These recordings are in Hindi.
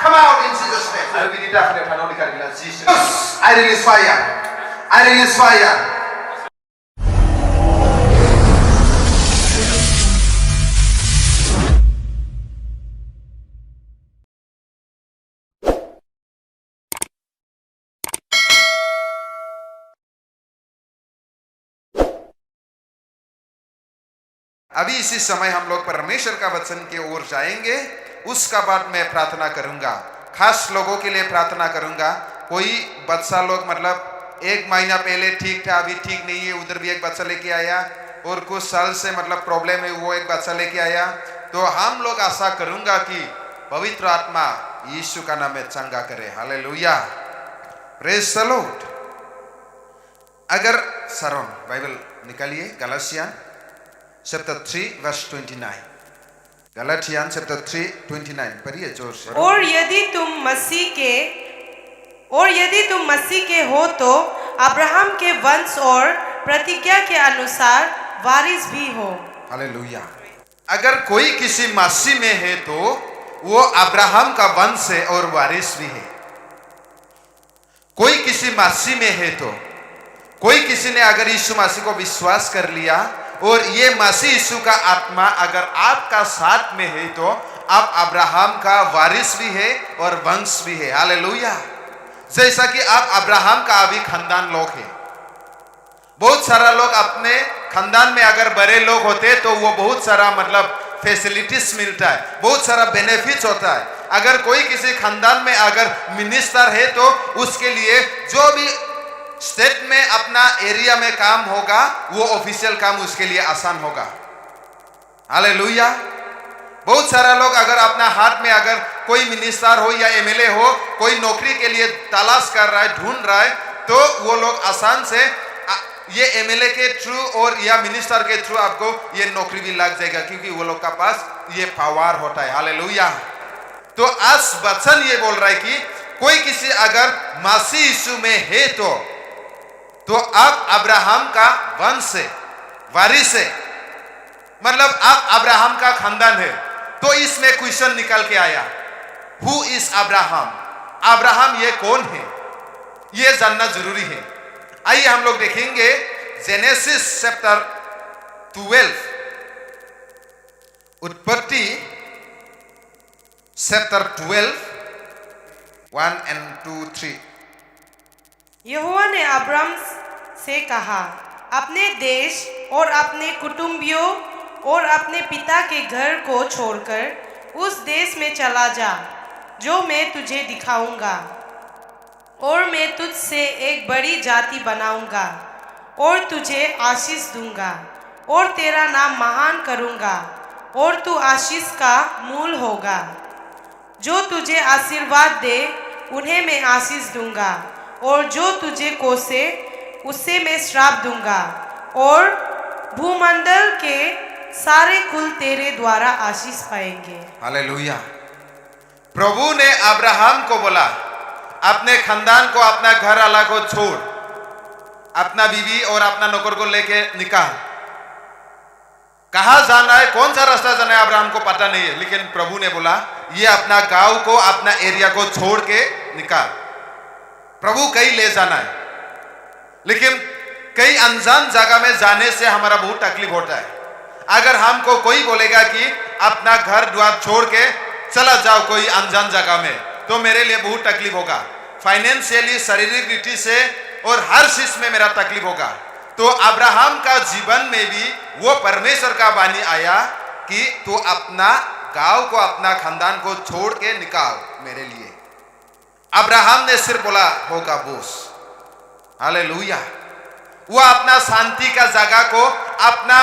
Come out in Jesus' name. I release fire. I release fire. अभी इसी समय हम लोग परमेश्वर का वचन की ओर जाएंगे। उसका बाद मैं प्रार्थना करूंगा, खास लोगों के लिए प्रार्थना करूंगा। कोई बच्चा लोग मतलब 1 महीना पहले ठीक था, अभी ठीक नहीं है, उधर भी एक बच्चा लेके आया, और कुछ साल से मतलब प्रॉब्लम है, वो एक बच्चा लेके आया। तो हम लोग आशा करूंगा कि पवित्र आत्मा यीशु का नाम में चंगा करे। Hallelujah, praise the Lord. अगर सरोन बाइबल निकालिए, गलातियन चैप्टर 3 वर्स 29। गलातियन चैप्टर 3 29 पढ़िए जोर से। और यदि तुम मसीह के हो तो अब्राहम के वंश और प्रतिज्ञा के अनुसार वारिस भी हो। हालेलुया। अगर कोई किसी मसीह में है तो वो अब्राहम का वंश है और वारिस भी है। कोई किसी मसीह में है तो, कोई किसी ने अगर यीशु मसीह को विश्वास कर लिया और ये मसीह यीशु का आत्मा अगर आपका साथ में है तो आप अब्राहम का वारिस भी है और वंश भी है। हालेलुया। जैसा कि आप अब्राहम का अभी खानदान लोग है। बहुत सारा लोग अपने खानदान में अगर बड़े लोग होते तो वो बहुत सारा मतलब फैसिलिटीज मिलता है, बहुत सारा बेनिफिट्स होता है। अगर कोई किसी खानदान में अगर मिनिस्टर है तो उसके लिए जो भी स्टेट में अपना एरिया में काम होगा वो ऑफिशियल काम उसके लिए आसान होगा। हालेलुया। बहुत सारा लोग अगर अपना हाथ में अगर कोई मिनिस्टर हो या एमएलए हो, कोई नौकरी के लिए तलाश कर रहा है, ढूंढ रहा है, तो वो लोग आसान से ये एमएलए के थ्रू और या मिनिस्टर के थ्रू आपको ये नौकरी भी लग जाएगा, क्योंकि वो लोग का पास ये पावर होता है। हालेलुया। तो आज वचन ये बोल रहा है कि कोई किसी अगर मसीह यीशु में है तो आप अब्राहम का वंश है, वारिस है, मतलब आप अब्राहम का खानदान है। तो इसमें क्वेश्चन निकल के आया, हु इज अब्राहम? अब्राहम ये कौन है, ये जानना जरूरी है। आइए हम लोग देखेंगे जेनेसिस चैप्टर 12, उत्पत्ति चैप्टर 12 1 and 2 3। यहोवा ने अब्राम से कहा, अपने देश और अपने कुटुंबियों और अपने पिता के घर को छोड़कर उस देश में चला जा जो मैं तुझे दिखाऊंगा, और मैं तुझसे एक बड़ी जाति बनाऊंगा और तुझे आशीष दूंगा और तेरा नाम महान करूंगा और तू आशीष का मूल होगा। जो तुझे आशीर्वाद दे उन्हें मैं आशीष दूंगा, और जो तुझे कोसे उसे मैं श्राप दूंगा, और भूमंडल के सारे कुल तेरे द्वारा आशीष पाएंगे। हालेलुया। प्रभु ने अब्राहम को बोला, अपने खानदान को, अपना घर वाला को छोड़, अपना बीवी और अपना नौकर को लेके निकाल। कहां जाना है, कौन सा रास्ता जाना है अब्राहम को पता नहीं है, लेकिन प्रभु ने बोला ये अपना गांव को, अपना एरिया को छोड़ के निकाल। प्रभु कहीं ले जाना है, लेकिन कई अनजान जगह में जाने से हमारा बहुत तकलीफ होता है। अगर हमको कोई बोलेगा कि अपना घर द्वार छोड़ के चला जाओ कोई अनजान जगह में, तो मेरे लिए बहुत तकलीफ होगा, फाइनेंशियली, शारीरिक रीति से और हर चीज में मेरा तकलीफ होगा। तो अब्राहम का जीवन में भी वो परमेश्वर का वाणी आया कि तू अपना गांव को, अपना खानदान को छोड़ के निकाल मेरे लिए। अब्राहम ने सिर्फ बोला होगा बोस। हालेलुया। वो अपना शांति का जगह को, अपना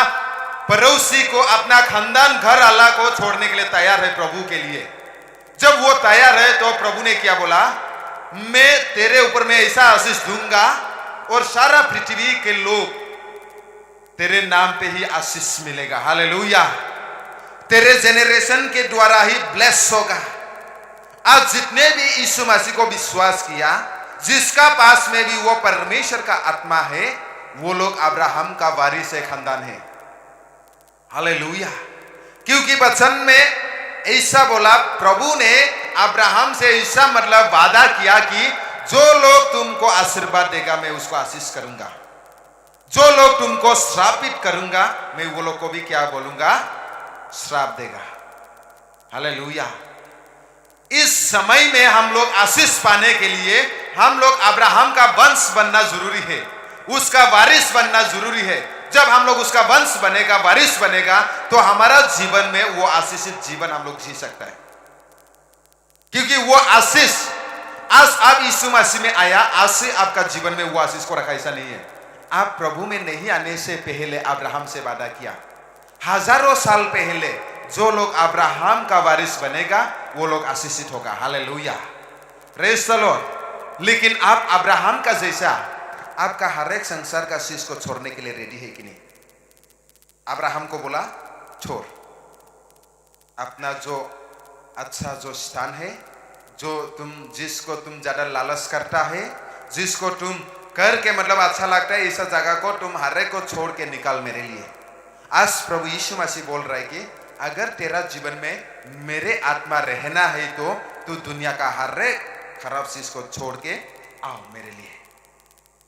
पड़ोसी को, अपना खानदान घर वाला को छोड़ने के लिए तैयार है प्रभु के लिए। जब वो तैयार है तो प्रभु ने क्या बोला, मैं तेरे ऊपर में ऐसा आशीष दूंगा और सारा पृथ्वी के लोग तेरे नाम पे ही आशीष मिलेगा। हालेलुया। तेरे जेनरेशन के द्वारा ही ब्लेस होगा। आज जितने भी यीशु मसीह को विश्वास किया, जिसका पास में भी वो परमेश्वर का आत्मा है, वो लोग अब्राहम का वारिस है, खानदान है। हालेलुया। क्योंकि वचन में ऐसा बोला, प्रभु ने अब्राहम से ऐसा मतलब वादा किया कि जो लोग तुमको आशीर्वाद देगा मैं उसको आशीष करूंगा, जो लोग तुमको श्रापित करूंगा मैं वो लोग को भी क्या बोलूंगा, श्राप देगा। हालेलुया। इस समय में हम लोग आशीष पाने के लिए हम लोग अब्राहम का वंश बनना जरूरी है, उसका वारिस बनना जरूरी है। जब हम लोग उसका वंश बनेगा, वारिस बनेगा, तो हमारा जीवन में वो आशीषित जीवन हम लोग जी सकता है, क्योंकि वो आशीष आज आप यीशु मसीह में आया, आज से आपका जीवन में वो आशीष को रखा। ऐसा नहीं है आप प्रभु में नहीं आने से पहले अब्राहम से वादा किया, हजारों साल पहले जो लोग अब्राहम का वारिस बनेगा वो लोग आशीषित होगा। Hallelujah, praise the Lord. लेकिन आप अब्राहम का जैसा आपका हर एक संसार का चीज को छोड़ने के लिए रेडी है कि नहीं? अब्राहम को बोला छोड़, अपना जो अच्छा जो स्थान है, जो तुम जिसको तुम ज्यादा लालच करता है, जिसको तुम करके मतलब अच्छा लगता है, इस जगह को तुम हर एक को छोड़ के निकाल मेरे लिए। आज प्रभु यीशु मसीह बोल रहा है कि अगर तेरा जीवन में मेरे आत्मा रहना है तो तू दुनिया का हर एक खराब चीज को छोड़ के आओ मेरे लिए।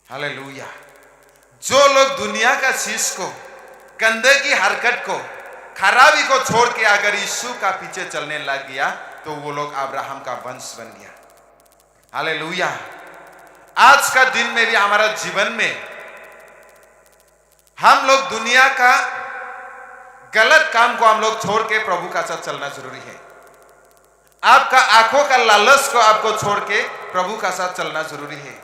हालेलुया। जो लोग दुनिया का चीज को, गंदगी हरकत को, खराबी को छोड़ के अगर यीशु का पीछे चलने लग गया तो वो लोग अब्राहम का वंश बन गया। हालेलुया। आज का दिन में भी हमारा जीवन में हम लोग दुनिया का गलत काम को हम लोग छोड़ के प्रभु का साथ चलना जरूरी है। आपका आंखों का लालच को आपको छोड़ के प्रभु का साथ चलना जरूरी है।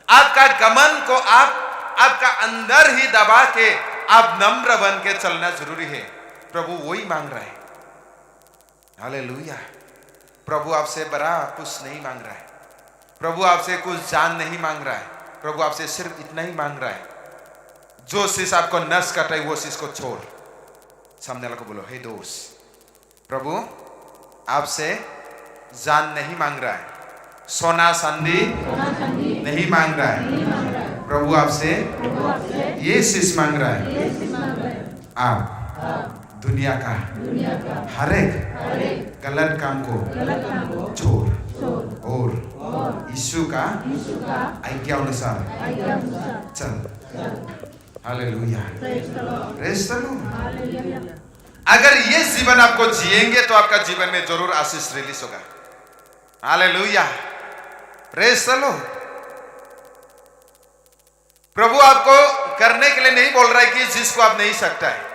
आपका गमन को आपका अंदर ही दबा के आप नम्र बन के चलना जरूरी है। प्रभु वही मांग रहा है। हालेलुया। प्रभु आपसे बड़ा कुछ नहीं मांग रहा है, प्रभु आपसे कुछ जान नहीं मांग रहा है, प्रभु आपसे सिर्फ इतना ही मांग रहा है, जो चीज आपको नष्ट करता है वो चीज को छोड़। सामने वाले को बोलो, हे दोस्त, प्रभु आपसे जान नहीं मांग रहा है, सोना चांदी नहीं मांग रहा है, प्रभु आपसे ये चीज मांग रहा है, आप दुनिया का हर एक गलत काम को छोड़ और यीशु का आज्ञा अनुसार चल। Hallelujah, praise the Lord. अगर ये जीवन आपको जिएंगे तो आपका जीवन में जरूर आशीष रिलीज होगा। Hallelujah, praise the Lord. प्रभु आपको करने के लिए नहीं बोल रहा है कि जिसको आप नहीं सकता है।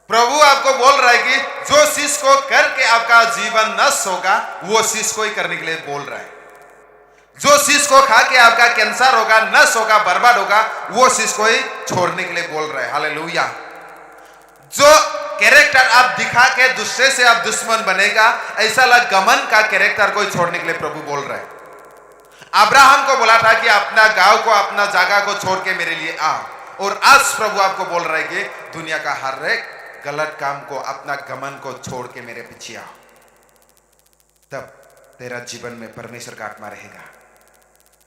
प्रभु आपको बोल रहा है कि जो चीज को करके आपका जीवन नष्ट होगा वो चीज को ही करने के लिए बोल रहा है। जो चीज को खा के आपका कैंसर होगा, नष्ट होगा, बर्बाद होगा, वो चीज को ही छोड़ने के लिए बोल रहा है। हालेलुया। जो कैरेक्टर आप दिखा के दूसरे से आप दुश्मन बनेगा, ऐसा गमन का कैरेक्टर को ही छोड़ने के लिए प्रभु बोल रहा है। अब्राहम को बोला था कि अपना गांव को, अपना जगह को छोड़ के मेरे लिए आ, और आज प्रभु आपको बोल रहा है कि दुनिया का हर एक गलत काम को, अपना गमन को छोड़ के मेरे पीछे आओ, तब तेरा जीवन में परमेश्वर का आत्मा रहेगा।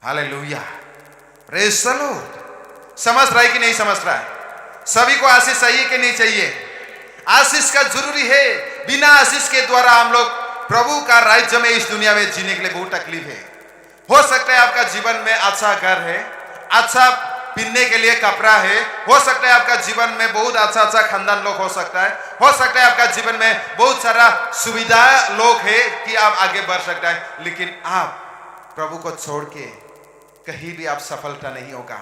Hallelujah, praise the Lord. समझ रहा है कि नहीं समझ रहा है? सभी को आशीष चाहिए कि नहीं चाहिए? आशीष का जरूरी है। बिना आशीष के द्वारा हम लोग प्रभु का राज्य में इस दुनिया में जीने के लिए बहुत तकलीफ है। हो सकता है आपका जीवन में अच्छा घर है, अच्छा पहनने के लिए कपड़ा है, हो सकता है आपका जीवन में बहुत अच्छा खानदान लोग हो सकता है, हो सकता है आपका जीवन में बहुत सारा सुविधा लोग है कि आप आगे बढ़ सकता है, लेकिन आप प्रभु को छोड़ के कहीं भी आप सफलता नहीं होगा।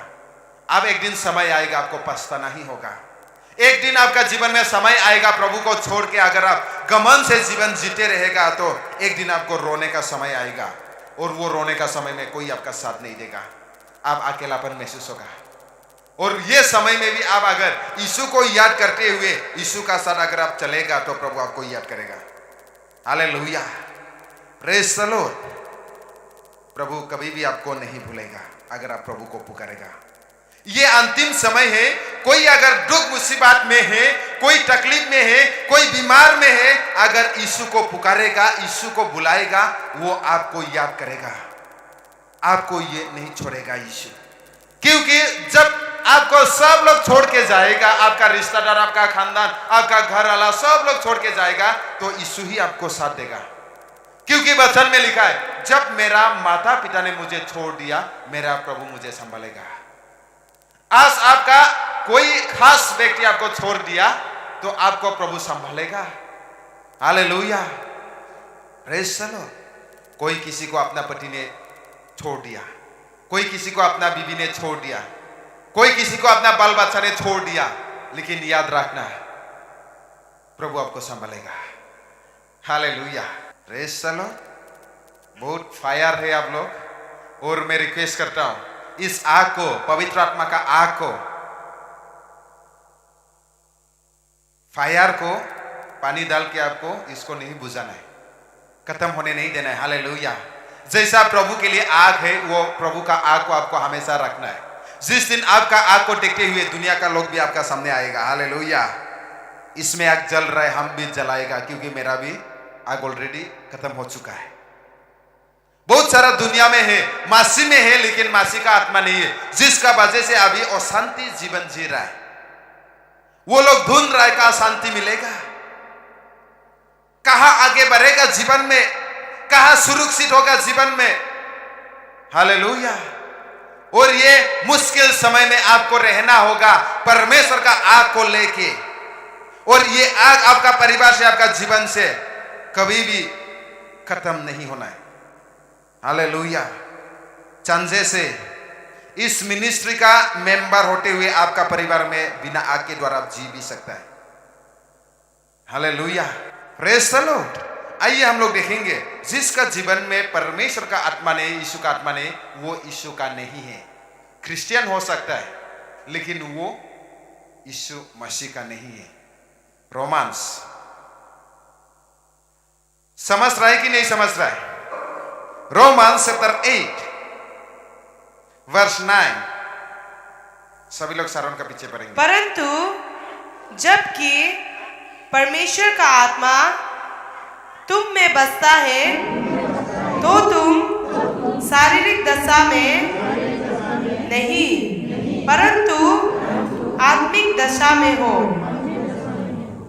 अब एक दिन समय आएगा आपको पछताना ही होगा। एक दिन आपका जीवन में समय आएगा प्रभु को छोड़ के अगर आप गमन से जीवन जीते रहेगा तो एक दिन आपको रोने का समय आएगा, और वो रोने का समय में कोई आपका साथ नहीं देगा, आप अकेलापन महसूस होगा। और ये समय में भी आप अगर यीशु को याद करते हुए यीशु का साथ अगर आप चलेगा तो प्रभु आपको याद करेगा। Hallelujah, praise the Lord. प्रभु कभी भी आपको नहीं भूलेगा अगर आप प्रभु को पुकारेगा। ये अंतिम समय है। कोई अगर दुख मुसीबत में है, कोई तकलीफ में है, कोई बीमार में है, अगर यीशु को पुकारेगा, यीशु को बुलाएगा, वो आपको याद करेगा, आपको ये नहीं छोड़ेगा यीशु। क्योंकि जब आपको सब लोग छोड़ के जाएगा, आपका रिश्तेदार, आपका खानदान, आपका घर वाला सब लोग छोड़ के जाएगा, तो यीशु ही आपको साथ देगा। क्योंकि वचन में लिखा है, जब मेरा माता पिता ने मुझे छोड़ दिया, मेरा प्रभु मुझे संभालेगा। आज आपका कोई खास व्यक्ति आपको छोड़ दिया तो आपको प्रभु संभालेगा। Hallelujah, praise the Lord. कोई किसी को अपना पति ने छोड़ दिया, कोई किसी को अपना बीवी ने छोड़ दिया, कोई किसी को अपना बाल बच्चा ने छोड़ दिया, लेकिन याद रखना प्रभु आपको संभालेगा। Hallelujah, praise the Lord. बहुत फायर है आप लोग, और मैं रिक्वेस्ट करता हूं इस आग को, पवित्र आत्मा का आग को, फायर को पानी डाल के आपको इसको नहीं बुझाना है, खत्म होने नहीं देना है। हालेलुया। जैसा प्रभु के लिए आग है, वो प्रभु का आग को आपको हमेशा रखना है। जिस दिन आपका आग को देखते हुए दुनिया का लोग भी आपका सामने आएगा। हालेलुया। इसमें आग जल रहा है, हम भी जलाएगा, क्योंकि मेरा भी आग ऑलरेडी खत्म हो चुका है। बहुत सारा दुनिया में है, मासी में है, लेकिन मासी का आत्मा नहीं है, जिसका वजह से अभी अशांति जीवन जी रहा है। वो लोग ढूंढ रहा है कहां शांति मिलेगा, कहां आगे बढ़ेगा जीवन में, कहां सुरक्षित होगा जीवन में। हालेलुया। और ये मुश्किल समय में आपको रहना होगा परमेश्वर का आग को लेके, और ये आग आपका परिवार से, आपका जीवन से कभी भी खत्म नहीं होना है। हालेलुया। चांसे से इस मिनिस्ट्री का मेंबर होते हुए आपका परिवार में बिना आग के द्वारा जी भी सकता है। Hallelujah, praise the Lord. आइए हम लोग देखेंगे, जिसका जीवन में परमेश्वर का आत्मा नहीं, यीशु का आत्मा नहीं, वो यीशु का नहीं है। क्रिश्चियन हो सकता है, लेकिन वो यीशु मसीह का नहीं है। रोमांस समझ रहा है कि नहीं समझ रहा है? रोमांस चैप्टर 8 वर्ष 9, सभी लोग सारों का पीछे पढ़ेंगे। परंतु जबकि परमेश्वर का आत्मा तुम में बसता है, तो तुम शारीरिक दशा में नहीं, परंतु आत्मिक दशा में हो।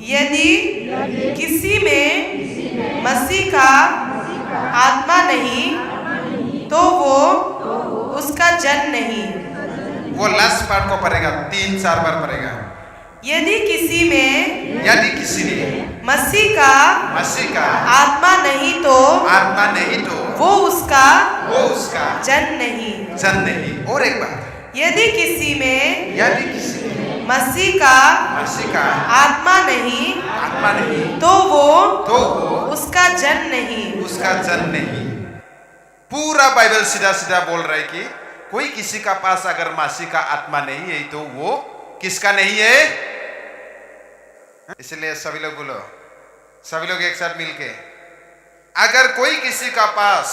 यदि किसी में मसीह का आत्मा नहीं, तो वो उसका जन नहीं। वो लास्ट पार्ट को पढ़ेगा, 3-4 बार पढ़ेगा। यदि किसी में, यदि किसी ने मसीह का आत्मा नहीं, तो वो उसका जन नहीं। और एक बात, यदि किसी में मसीह का आत्मा नहीं, तो वो उसका जन नहीं। पूरा बाइबल सीधा सीधा बोल रहा है कि कोई किसी का पास अगर मसीह का आत्मा नहीं है, तो वो किसका नहीं है? इसलिए सभी लोग बोलो, सभी लोग एक साथ मिलके, अगर कोई किसी का पास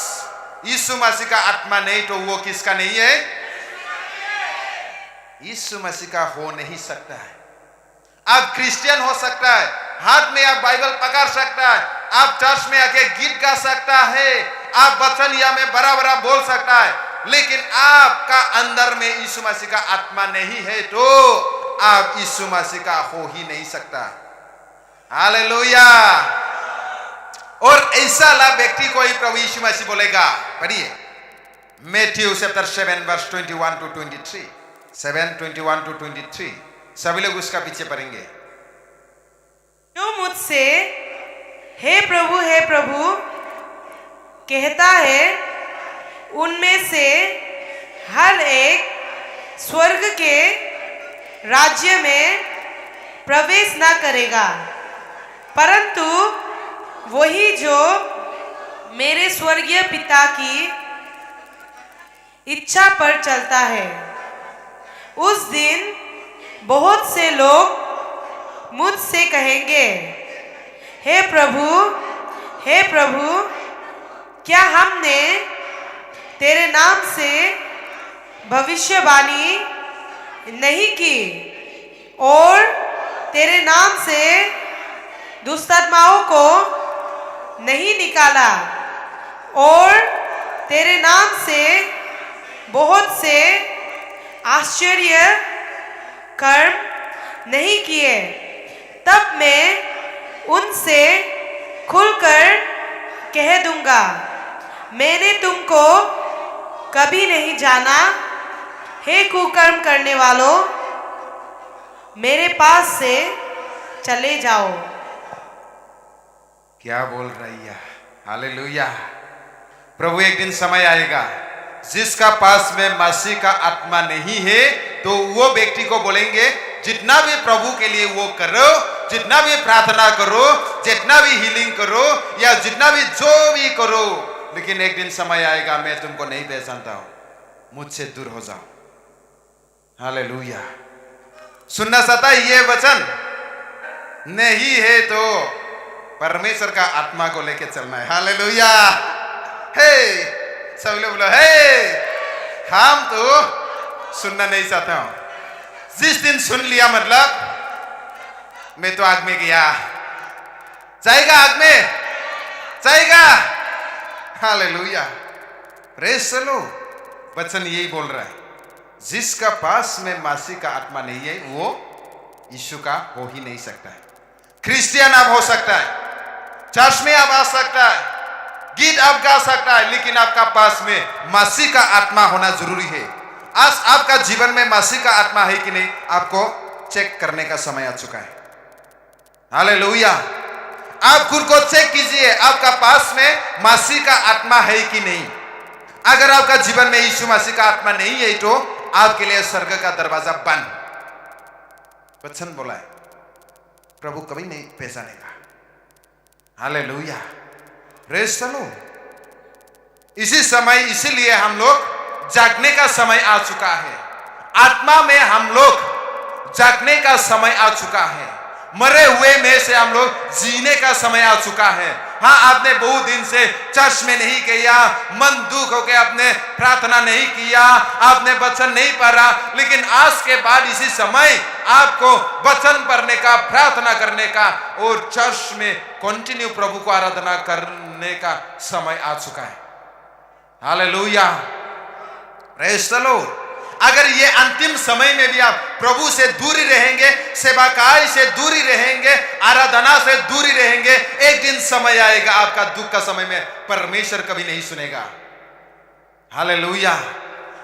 यीशु मसीह का आत्मा नहीं, तो वो किसका नहीं है? यीशु मसीह का हो नहीं सकता है। आप क्रिश्चियन हो सकता है, हाथ में आप बाइबल पकड़ सकता है, आप चर्च में आके गीत गा सकता है, आप वचन या में बड़ा बोल सकता है, लेकिन आपका अंदर में यीशु मसीह का आत्मा नहीं है, तो आप यीशु मसीह का हो ही नहीं सकता। हालेलुया। और ऐसा ला व्यक्ति को ही प्रभु यीशु मसीह बोलेगा। पढ़िए Matthew chapter 7 verse 21 to 23, 7:21 to 23, सभी लोग उसका पीछे पढ़ेंगे। जो मुझसे हे प्रभु कहता है, उनमें से हर एक स्वर्ग के राज्य में प्रवेश न करेगा, परंतु वही जो मेरे स्वर्गीय पिता की इच्छा पर चलता है। उस दिन बहुत से लोग मुझसे कहेंगे, हे प्रभु, क्या हमने तेरे नाम से भविष्यवाणी नहीं की, और तेरे नाम से दुष्टात्माओं को नहीं निकाला, और तेरे नाम से बहुत से आश्चर्य कर्म नहीं किए? तब मैं उनसे खुलकर कह दूंगा, मैंने तुमको कभी नहीं जाना। हे कुकर्म करने वालों, मेरे पास से चले जाओ। क्या बोल रही है? हालेलुया। प्रभु एक दिन समय आएगा जिसका पास में मसीह का आत्मा नहीं है, तो वो व्यक्ति को बोलेंगे जितना भी प्रभु के लिए वो करो, जितना भी प्रार्थना करो, जितना भी हीलिंग करो, या जितना भी जो भी करो, लेकिन एक दिन समय आएगा मैं तुमको नहीं पहचानता हूं, मुझसे दूर हो जाओ। हालेलुया। सुनना चाहता है ये वचन? नहीं है तो परमेश्वर का आत्मा को लेके चलना है। हालेलुया। हे सभी लोग बोलो हे। हम तो सुनना नहीं चाहता हूं। जिस दिन सुन लिया मतलब मैं तो आग में गया, जाएगा आग में, जाएगा। हालेलुया। Praise the Lord. वचन यही बोल रहा है, जिसका पास में मसीह का आत्मा नहीं है वो यीशु का हो ही नहीं सकता है। क्रिश्चियन आप हो सकता है, चर्च में आप आ सकता है, गीत आप गा सकता है, लेकिन आपका पास में मसीह का आत्मा होना जरूरी है। आज आपका जीवन में मसीह का आत्मा है कि नहीं, आपको चेक करने का समय आ चुका है। हालेलुया। आप खुद को चेक कीजिए, आपका पास में मसीह का आत्मा है कि नहीं। अगर आपका जीवन में यीशु मसीह का आत्मा नहीं है तो आपके लिए स्वर्ग का दरवाजा बंद। वचन बोला है, प्रभु कभी नहीं पहचानेगा। हालेलुया। Praise the Lord. इसी समय, इसीलिए हम लोग जागने का समय आ चुका है। आत्मा में हम लोग जागने का समय आ चुका है। मरे हुए में से हम लोग जीने का समय आ चुका है। हाँ, आपने बहुत दिन से चर्च में नहीं किया, मन दुख होकर आपने प्रार्थना नहीं किया, आपने वचन नहीं पढ़ा, लेकिन आज के बाद इसी समय आपको वचन पढ़ने का, प्रार्थना करने का और चर्च में कंटिन्यू प्रभु को आराधना करने का समय आ चुका है। हालेलुया। Praise the Lord. अगर ये अंतिम समय में भी आप प्रभु से दूरी रहेंगे, सेवाकाई से दूरी रहेंगे, आराधना से दूरी रहेंगे, एक दिन समय आएगा आपका दुख का समय में परमेश्वर कभी नहीं सुनेगा। हालेलुया।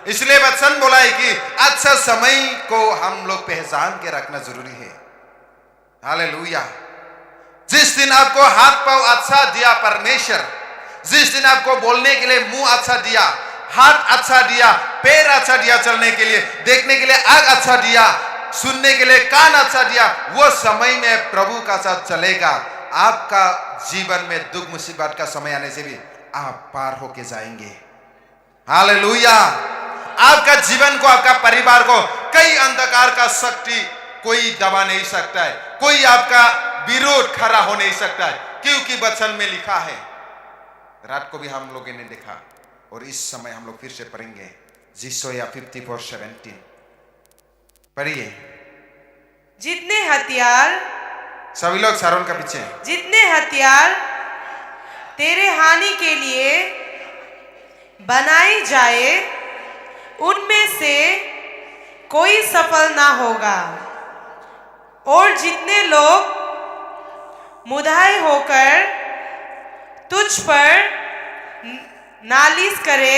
इसलिए वचन बोला है कि अच्छा समय को हम लोग पहचान के रखना जरूरी है। हालेलुया। जिस दिन आपको हाथ पांव अच्छा दिया परमेश्वर, जिस दिन आपको बोलने के लिए मुंह अच्छा दिया, हाथ अच्छा दिया, पैर अच्छा दिया चलने के लिए, देखने के लिए आंख अच्छा दिया, सुनने के लिए कान अच्छा दिया, वो समय में प्रभु का साथ चलेगा। आपका जीवन में दुख मुसीबत का समय आने से भी आप पार होके जाएंगे। हालेलुया। आपका जीवन को, आपका परिवार को कई अंधकार का शक्ति कोई दबा नहीं सकता है, कोई आपका विरोध खड़ा हो नहीं सकता है, क्योंकि वचन में लिखा है। रात को भी हम लोगों ने देखा और इस समय हम लोग फिर से पढ़ेंगे जिसोया 54:17। पढ़िए। जितने हथियार, सभी लोग सारोन का पीछे, जितने हथियार तेरे हानि के लिए बनाई जाए उनमें से कोई सफल ना होगा, और जितने लोग मुदाई होकर तुझ पर नालिश करे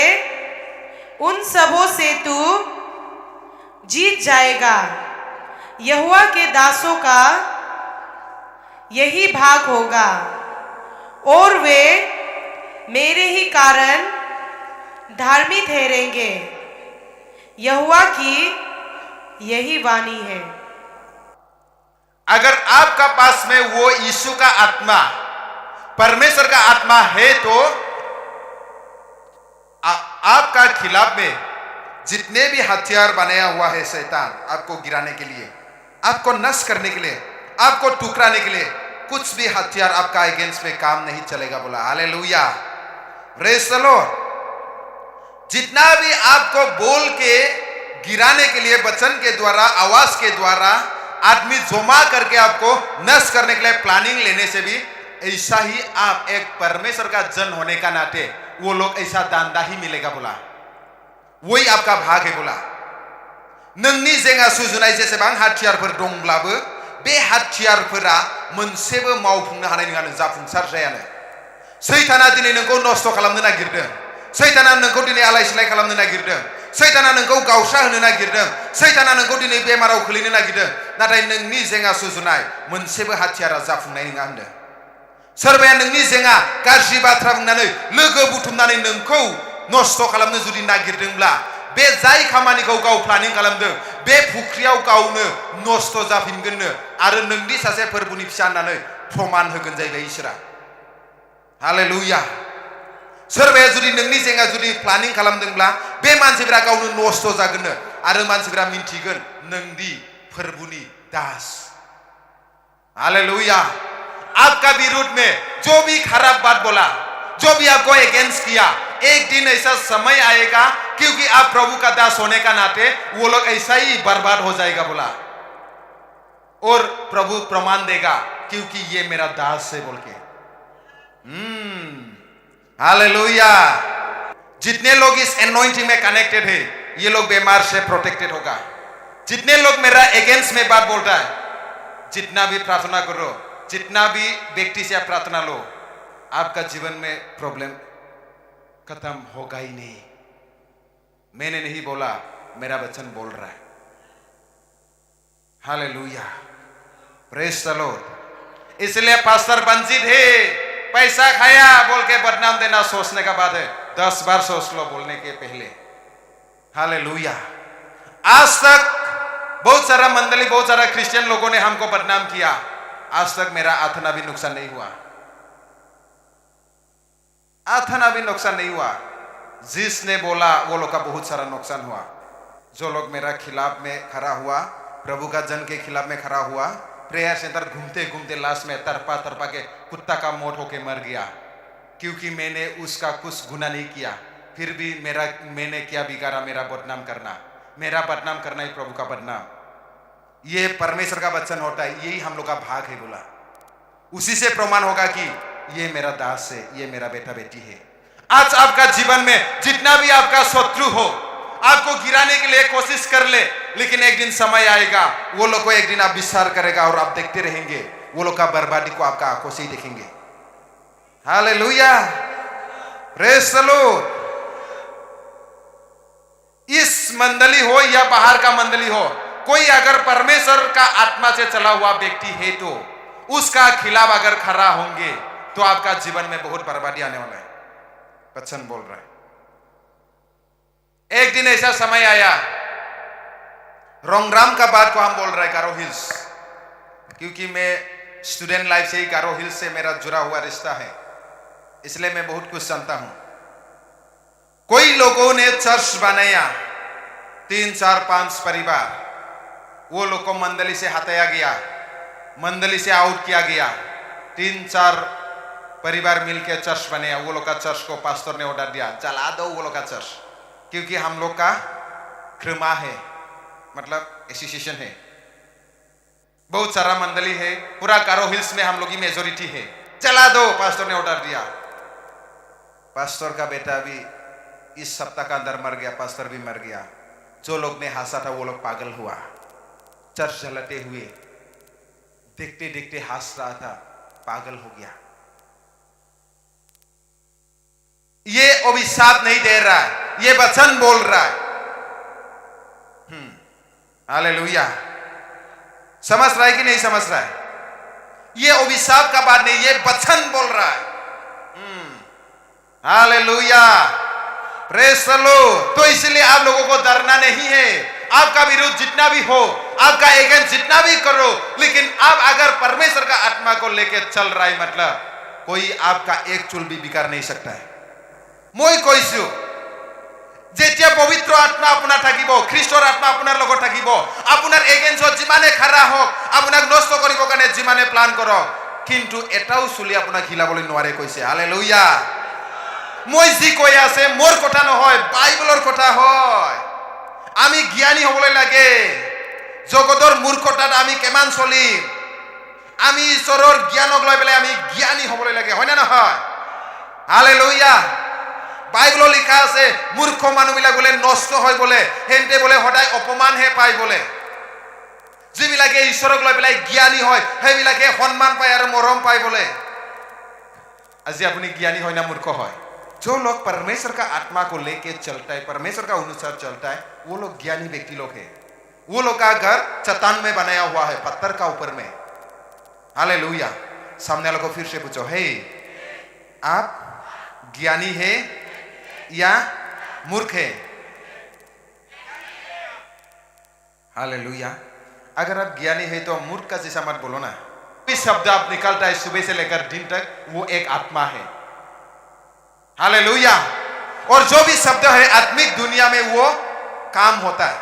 उन सबों से तू जीत जाएगा। यहोवा के दासों का यही भाग होगा, और वे मेरे ही कारण धार्मिक ठहरेंगे। यहोवा की यही वाणी है। अगर आपका पास में वो यीशु का आत्मा, परमेश्वर का आत्मा है तो आपका खिलाफ में जितने भी हथियार बनाया हुआ है शैतान आपको गिराने के लिए, आपको नष्ट करने के लिए, आपको टुकराने के लिए, कुछ भी हथियार आपका अगेंस्ट में काम नहीं चलेगा। बोला हालेलुया। Praise the Lord. जितना भी आपको बोल के गिराने के लिए वचन के द्वारा, आवाज के द्वारा आदमी जमा करके आपको नष्ट करने के लिए प्लानिंग लेने से भी, ऐसा ही आप एक परमेश्वर का जन होने का नाते वो लोग ऐसा दांदा ही मिलेगा। बोला वही आपका भाग है। बोला नोंनि जेंगा सुजुनाय जेसेबां हाथियारफोर दंब्लाबो बे हाथियारफोरा मोनसेबो मावफुंनो हानाय नङा, जाफुंसार जायानो। सैताना दिनै नोंखौ नस्थ' खालामनो नागिरदों सैताना नोंखौ दिनै आलाय सिलाय खालामनो नागिरदों सैताना नोंखौ गावस्रा होनो नागिरदों सैताना नोंखौ दिनै बेमाराव खोलैनो नागिरदों नाथाय नोंनि जेंना सुजुनाय मोनसेबो हाथियारा जाफुंनाय नङा होनदों सोरबाया नोंनि जेंना गाज्रि बाथ्रा बुंनानै लोगो बुथुमनानै नोंखौ नस्थ' खालामनो जुदि नागिरदोंब्ला बे जाय खामानिखौ गाव प्लानिं खालामदों बे फुख्रियाव गावनो नस्थ' जाफिनगोननो आरो नोंनि सासे फोरबुनि फिसा होननानै प्रमान होगोन जाहैबाय इसोरा हालेलुया सोरबाया जुदि नोंनि जेंना जुदि प्लानिं खालामदोंब्ला बे मानसिफोरा गावनो नस्थ' जागोननो आरो मानसिफोरा मिन्थिगोन नोंदि फोरबुनि दास हालेलुया आपका विरोध में जो भी खराब बात बोला जो भी आपको अगेंस्ट किया एक दिन ऐसा समय आएगा क्योंकि आप प्रभु का दास होने का नाते वो लोग ऐसा ही बर्बाद हो जाएगा बोला और प्रभु प्रमाण देगा क्योंकि ये मेरा दास है बोल के हालेलुया जितने लोग इस एनॉइंटिंग में कनेक्टेड है ये लोग बीमार से प्रोटेक्टेड होगा जितने लोग मेरा अगेंस्ट में बात बोल रहा है जितना भी प्रार्थना करो जितना भी व्यक्ति से आप प्रार्थना लो आपका जीवन में प्रॉब्लम खत्म होगा ही नहीं मैंने नहीं बोला मेरा वचन बोल रहा है हालेलुया प्रेज द लॉर्ड इसलिए पास्टर वंचित है पैसा खाया बोल के बदनाम देना सोचने का बात है 10 बार सोच लो बोलने के पहले हालेलुया आज तक बहुत सारा मंडली बहुत सारा क्रिश्चियन लोगों ने हमको बदनाम किया आज तक मेरा आथना भी नुकसान नहीं हुआ आथना भी नुकसान नहीं हुआ जिसने बोला वो लोग का बहुत सारा नुकसान हुआ जो लोग मेरा खिलाफ में खड़ा हुआ प्रभु का जन के खिलाफ में खड़ा हुआ प्रेयर सेंटर घूमते घूमते लास्ट में तरपा तरपा के कुत्ता का मौत होके मर गया क्योंकि मैंने उसका कुछ गुनाह नहीं किया फिर भी मैंने क्या बिगाड़ा मेरा बदनाम करना ही प्रभु का बदनाम ये परमेश्वर का वचन होता है यही हम लोग का भाग है बोला उसी से प्रमाण होगा कि ये मेरा दास है ये मेरा बेटा बेटी है आज आपका जीवन में जितना भी आपका शत्रु हो आपको गिराने के लिए कोशिश कर ले लेकिन एक दिन समय आएगा वो लोग को एक दिन आप विस्तार करेगा और आप देखते रहेंगे वो लोग का बर्बादी को आपका आंखों से ही देखेंगे हालेलुया प्रेज द लॉर्ड इस मंडली हो या बाहर का मंडली हो कोई अगर परमेश्वर का आत्मा से चला हुआ व्यक्ति है तो उसका खिलाफ अगर खड़ा होंगे तो आपका जीवन में बहुत बर्बादी आने वाला है वचन बोल रहा है एक दिन ऐसा समय आया रोंगराम का बात को हम बोल रहे हैं गारो हिल्स क्योंकि मैं स्टूडेंट लाइफ से ही गारो हिल्स से मेरा जुड़ा हुआ रिश्ता है इसलिए मैं बहुत कुछ जानता हूं कोई लोगों ने चर्च बनाया 3, 4, 5 परिवार वो लोग को मंडली से हटाया गया मंडली से आउट किया गया 3, 4 परिवार मिलकर चर्च बनाया वो लोग का चर्च को पास्टर ने ऑर्डर दिया चला दो वो लोग का चर्च क्योंकि हम लोग का कृमा है मतलब एसोसिएशन है बहुत सारा मंडली है पूरा गारो हिल्स में हम लोग की मेजोरिटी है चला दो पास्टर ने ऑर्डर दिया पास्टर का बेटा भी इस सप्ताह का अंदर मर गया पास्टर भी मर गया जो लोग ने हंसा था वो लोग पागल हुआ चर्च जलते हुए देखते देखते हंस रहा था पागल हो गया ये अभिशाप नहीं दे रहा है ये वचन बोल रहा है हालेलुया समझ रहा है कि नहीं समझ रहा है ये अभिशाप का बात नहीं ये वचन बोल रहा है हालेलुया प्रेज द लॉर्ड तो इसलिए आप लोगों को डरना नहीं है आपका विरोध जितना भी हो आपका एगेंस्ट जितना भी करो लेकिन आप अगर परमेश्वर का आत्मा को लेकर चल रहा है मतलब कोई आपका एक चूल भी बिगाड़ नहीं सकता है মই কৈছো যেতিয়া পবিত্ৰ আত্মা আপোনাৰ থাকিব খ্ৰীষ্টৰ আত্মা আপোনাৰ লগত থাকিব আপোনাৰ এগেইনষ্ট যিমানে খাৰা হওক আপোনাক নষ্ট কৰিব কাৰণে যিমানে প্লান কৰক কিন্তু এটাও চুলি আপোনাক হিলাবলৈ নোৱাৰে কৈছে হালেলুয়া মই যি কৈ আছে মোৰ কথা নহয় বাইবেলৰ কথা হয় আমি জ্ঞানী হ'বলৈ লাগে জগতৰ মূৰ্খতাত আমি কেমান চলিম আমি ঈশ্বৰৰ জ্ঞানক লৈ পেলাই আমি জ্ঞানী হ'বলৈ লাগে হয় না নহয় হালেলুয়া বাইবেল লিখা আছে মূৰ্খ মানুহবিলাক বলে নষ্ট হয় বলে হেনতে বলে সদায় অপমান হে পায় বলে যিবিলাকে ঈশ্বৰক লৈ পেলাই জ্ঞানী হয় সেইবিলাকে সন্মান পায় আৰু মৰম পায় বলে আজি अपनी ज्ञानी हो ना मूर्ख हो। जो लोग परमेश्वर का आत्मा को लेके चलता है, परमेश्वर का अनुसार चलता है, वो लोग ज्ञानी व्यक्ति लोग हैं। वो लोग का घर चट्टान में बनाया हुआ है, पत्थर का ऊपर में। हालेलुया। सामने वालों को फिर से पूछो, हे आप ज्ञानी है या मूर्ख है? हालेलुया। अगर आप ज्ञानी है तो मूर्ख का जैसा मत बोलो ना। इस शब्द आप निकलता है सुबह से लेकर दिन तक, वो एक आत्मा है। हालेलुया। और जो भी शब्द है आत्मिक दुनिया में वो काम होता है।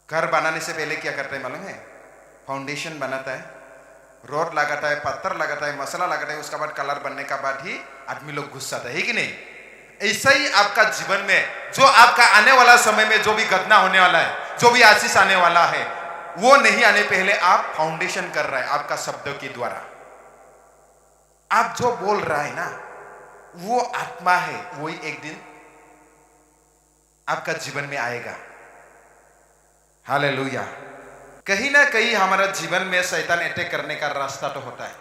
घर बनाने से पहले क्या करता है मालूम है? फाउंडेशन बनाता है, रोड लगाता है, पत्थर लगाता है, मसाला लगाता है, उसके बाद कलर बनने का बाद ही आदमी लोग घुस जाता है कि नहीं? ऐसा ही आपका जीवन में जो आपका आने वाला समय में जो भी घटना होने वाला है, जो भी आशीष आने वाला है, वो नहीं आने पहले आप फाउंडेशन कर रहे हैं आपका शब्दों के द्वारा। आप जो बोल रहा है ना, वो आत्मा है, वही एक दिन आपका जीवन में आएगा। हालेलुया। कहीं ना कहीं हमारा जीवन में शैतान अटैक करने का रास्ता तो होता है।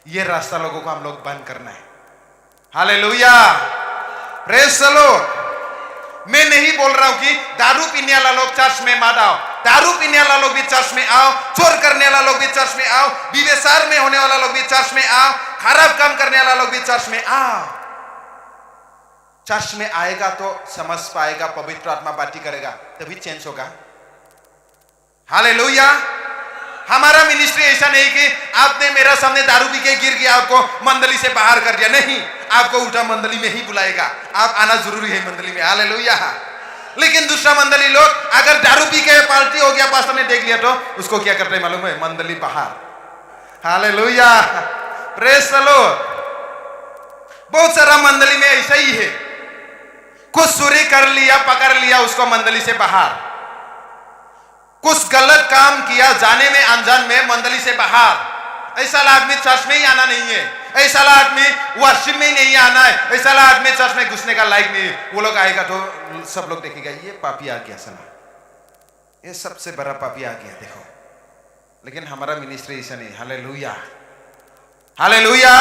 ये रास्ता लोगों को हम लोग बंद करना है। हालेलुया। Praise the Lord. मैं नहीं बोल रहा हूं कि दारू पीने वाला लोग चर्च में मत आओ, दारू पीने वाला लोग भी चर्च में आओ, चोर करने वाला लोग भी चर्च में आओ, व्यभिचार में होने वाला लोग भी चर्च में आओ, खराब काम करने वाला लोग भी चर्च में आओ। चर्च में आएगा तो समझ पाएगा, पवित्र आत्मा बातें करेगा, तभी चेंज होगा। हालेलुया। हमारा मिनिस्ट्री ऐसा नहीं कि आपने मेरा सामने दारू पी के गिर गया, आपको मंडली से बाहर कर दिया। नहीं, आपको उल्टा मंडली में ही बुलाएगा। आप आना जरूरी है मंडली में। हालेलुया। लेकिन दूसरा मंडली लोग अगर दारू पी के पार्टी हो गया, पास्टर ने देख लिया, तो उसको क्या करते हैं मालूम है? मंडली बाहर। हालेलुया। Praise the Lord. बहुत सारा मंडली में ऐसा ही है, कुछ चोरी कर लिया, पकड़ लिया, उसको मंडली से बाहर। कुछ गलत काम किया जाने में अनजान में, मंडली से बाहर। ऐसा आदमी चर्च में ही आना नहीं है, ऐसा आदमी वर्शिप में ही नहीं आना है, ऐसा आदमी चर्च में घुसने का लायक नहीं है। वो लोग आएगा तो सब लोग देखेगा, ये पापी आ गया, सला ये सबसे बड़ा पापी आ गया, देखो। लेकिन हमारा मिनिस्ट्री ऐसा नहीं। हालेलुया। हालेलुया।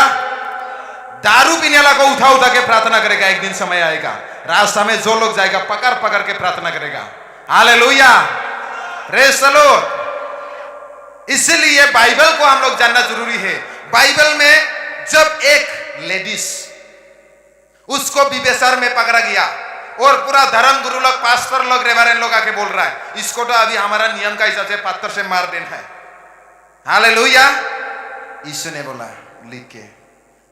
दारू पीने वाला को उठा उठा के प्रार्थना करेगा। एक दिन समय आएगा, रास्ता में जो लोग जाएगा पकड़ पकड़ के प्रार्थना करेगा। हालेलुया। Praise the Lord. इसलिए बाइबल को हम लोग जानना जरूरी है। बाइबल में जब एक लेडीज उसको व्यभिचार में पकड़ा गया और पूरा धर्म गुरु लोग, पास्टर लोग, रेवरेंड लोग आके बोल रहा है, इसको तो अभी हमारा नियम का हिसाब से पत्थर से मार देना है। हालेलुया। यीशु ने बोला लिख के,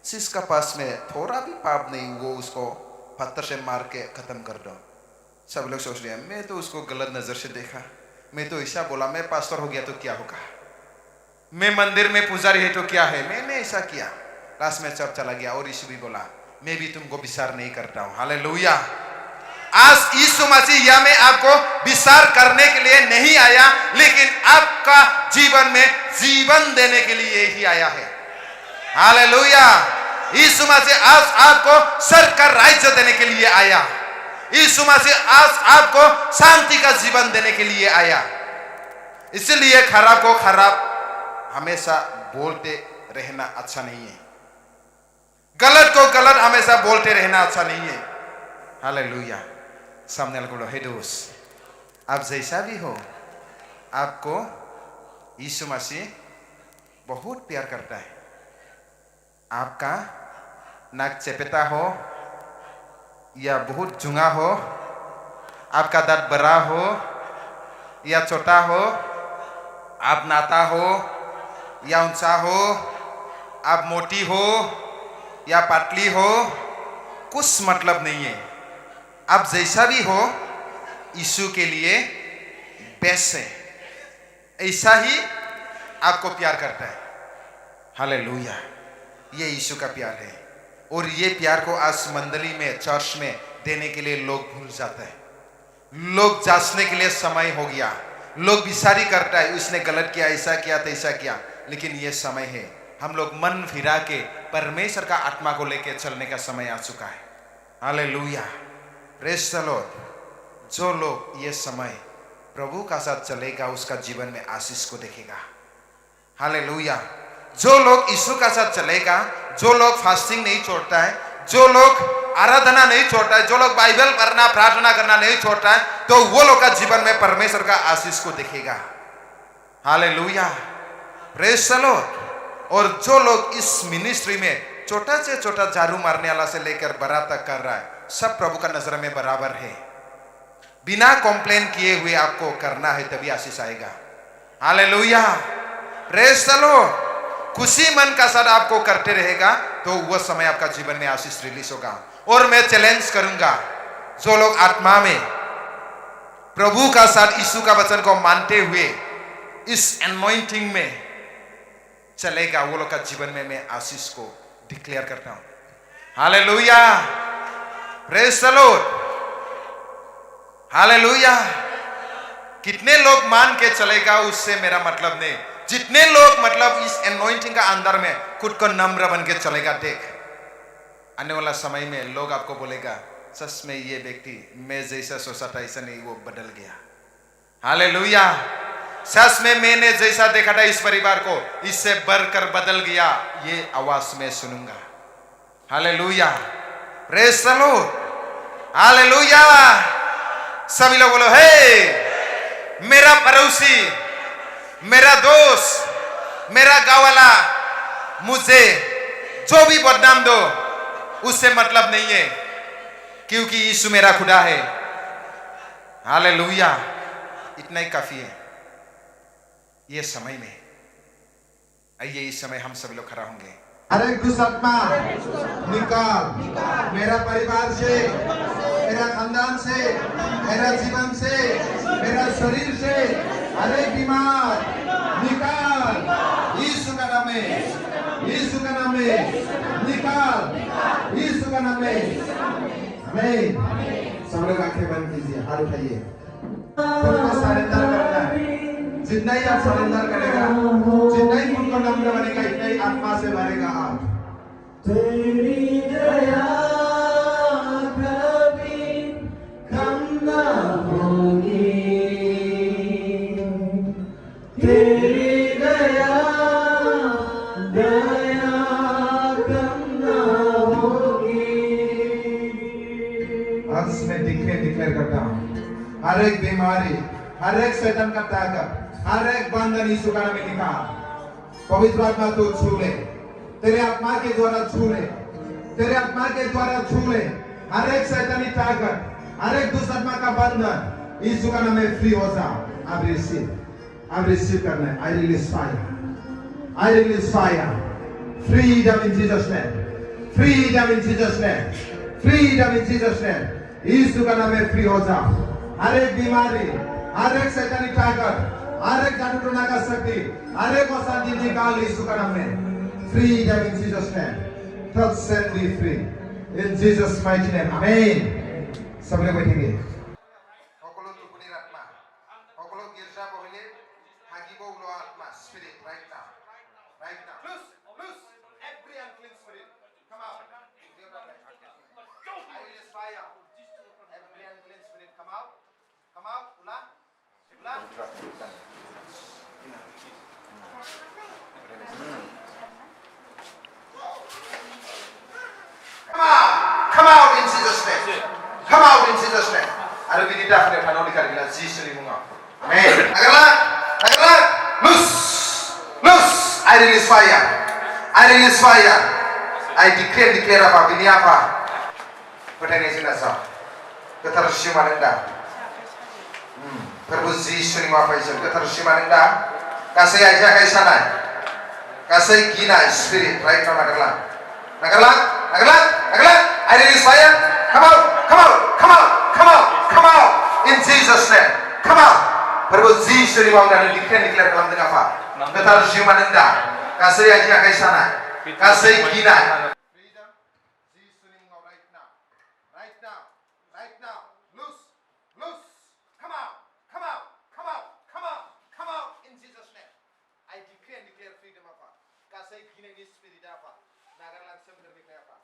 जिसका पास में थोड़ा भी पाप नहीं, वो उसको पत्थर से मार के खत्म कर दो। सब लोग सोच रहे हैं, मैं तो उसको गलत नजर से देखा, मैं तो ऐसा बोला, मैं पास्टर हो गया तो क्या होगा, मैं मंदिर में पुजारी है तो क्या है, मैंने ऐसा किया, लास्ट में चर्च चला गया। और यीशु भी बोला, मैं भी तुमको विचार नहीं करता हूं। हालेलुया। आज यीशु मसीह या में आपको विचार करने के लिए नहीं आया, लेकिन आपका जीवन में जीवन देने के लिए ही आया है। हालेलुया। यीशु मसीह आज आपको स्वर्ग का राज्य देने के लिए आया। यीशु मसीह आज आपको शांति का जीवन देने के लिए आया। इसलिए खराब को खराब हमेशा बोलते रहना अच्छा नहीं है, गलत को गलत हमेशा बोलते रहना अच्छा नहीं है। हालेलुया। सामने वाले को बोलो, हे दोस्त, आप जैसा भी हो, आपको यीशु मसीह बहुत प्यार करता है। आपका नाक चपेटा हो या बहुत जुंगा हो, आपका दांत बड़ा हो या छोटा हो, आप नाता हो या ऊंचा हो, आप मोटी हो या पतली हो, कुछ मतलब नहीं है। आप जैसा भी हो, यीशु के लिए बेस्ट है। ऐसा ही आपको प्यार करता है। हालेलुया। ये यीशु का प्यार है। और ये प्यार को आज मंडली में, चर्च में देने के लिए लोग भूल जाते हैं। लोग जांचने के लिए समय हो गया, लोग विचारी करता है, उसने गलत किया, ऐसा किया, तैसा किया। लेकिन ये समय है, हम लोग मन फिरा के परमेश्वर का आत्मा को लेकर चलने का समय आ चुका है। हालेलुया। Praise the Lord. जो लोग ये समय प्रभु का साथ चलेगा, उसका जीवन में आशीष को देखेगा। हालेलुया। जो लोग यीशु का साथ चलेगा, जो लोग फास्टिंग नहीं छोड़ता है, जो लोग आराधना नहीं छोड़ता है, जो लोग बाइबल पढ़ना प्रार्थना करना नहीं छोड़ता है, तो वो लोग का जीवन में परमेश्वर का आशीष को दिखेगा। Hallelujah, praise the Lord. और जो लोग इस मिनिस्ट्री में छोटा से छोटा झाड़ू मारने वाला से लेकर बड़ा तक कर रहा है, सब प्रभु का नजर में बराबर है। बिना कंप्लेन किए हुए आपको करना है, तभी आशीष आएगा। Hallelujah, praise the Lord. खुशी मन का साथ आपको करते रहेगा तो वह समय आपका जीवन में आशीष रिलीज होगा। और मैं चैलेंज करूंगा, जो लोग आत्मा में प्रभु का साथ यीशु का वचन को मानते हुए इस एनॉइंटिंग में चलेगा, वो लोग का जीवन में मैं आशीष को डिक्लेयर करता हूं। Hallelujah, praise the Lord, hallelujah. कितने लोग मान के चलेगा उससे मेरा मतलब नहीं, जितने लोग मतलब इस एनॉइंटिंग का अंदर में खुद को नम्र बन के चलेगा। देख, आने वाला समय में लोग आपको बोलेगा, सच में ये व्यक्ति मैं जैसा सोचा था ऐसा नहीं, वो बदल गया। हालेलुया, सच में मैंने जैसा देखा था इस परिवार को, इससे बढ़कर बदल गया, ये आवाज में सुनूंगा। Hallelujah, praise the Lord, hallelujah. सभी लोग बोलो, हे मेरा पड़ोसी, मेरा दोस्त, मेरा गांव वाला, मुझे जो भी बदनाम दो उससे मतलब नहीं है, क्योंकि यीशु मेरा खुदा है। हालेलुया, इतना ही काफी है ये समय में। आइए इस समय हम सभी लोग खड़ा होंगे। हर एक दुष्टात्मा निकाल मेरा परिवार से, मेरा खानदान से, मेरा जीवन से, मेरा शरीर से, हर एक बीमार निकाल यीशु का नाम में, यीशु का नाम में निकाल, यीशु का नाम में। आमीन। सब लोग आंखें बंद कीजिए, हाथ उठाइए, खुद को सरेंडर करना है। जितना ही आप सरेंडर करेगा, जितना ही खुद को नम्र बनेगा, इतना ही आत्मा से भरेगा आप। तेरी दया कभी कम ना होगी, तेरी दया कम ना होगी। आज मैं डिक्लेयर करता हूँ, हर एक बीमारी, हर एक शैतान का ताकत, हर एक बंधन यीशु का नाम में निकाल। पवित्र आत्मा तो छू ले, तेरे आत्मा के द्वारा छू ले, तेरे आत्मा के द्वारा छू ले। हर एक शैतानी ताकत, हर एक दुष्ट आत्मा का बंधन यीशु का नाम में फ्री हो जा। आप रिसीव करना है। I release fire, I release fire, freedom in Jesus name, freedom in Jesus name, freedom in Jesus name. यीशु का नाम में फ्री हो जा। हर एक बीमारी, हर एक शैतानी ताकत, हर एक जादू टोना का शक्ति, हर एक अशांति निकाल यीशु का नाम में। Freedom in Jesus' name. Touch, set me free. In Jesus' mighty name. Amen. सब लोग बैठेंगे। সকলো টোপনিৰ আত্মা, সকলো গীৰ্জা বহিলে হাগিব ওলোৱা আত্মা, spirit right now, right now. Loose, loose every unclean spirit. Come out. I release fire. Every unclean spirit come out. Come out. Ulang. Ulang. Come out in Jesus' name. Come out in Jesus' name. Ada binita kena tanau di kali Jesus ni munga. Amen. Agarlah, loose, loose. I release fire. I release fire. I declare apa bini apa. Pertanyaan sini sah. Ketersyiman anda. Prabhu Jesus ni apa itu? Ketersyiman anda. Kasih aja kayak sana. Kasih gina spirit right now agarlah. I release fire. Come out, come out, come out, come out, come out. In Jesus' name. Come out. Prabhu Jesus ni mana declare kalam dengan apa? Ketersyiman anda. Kasih aja kayak sana. Kasih gina. Freedom. Jesus ni mana right now. Right now. Right now. Loose. Loose. Come out. Come out. Come out. Come out. Come out. In Jesus' name. I declare freedom apa? Kasih gina ni spirit apa? Nagalan semua ni apa?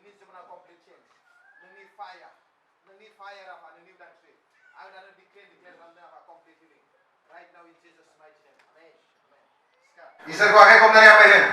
Ini semua complete change. Nani fire apa? Nani victory. I will declare apa? Complete healing. Right now in Jesus' mighty name. Amen. Amen. Isar ko aking kumnari ang mahin.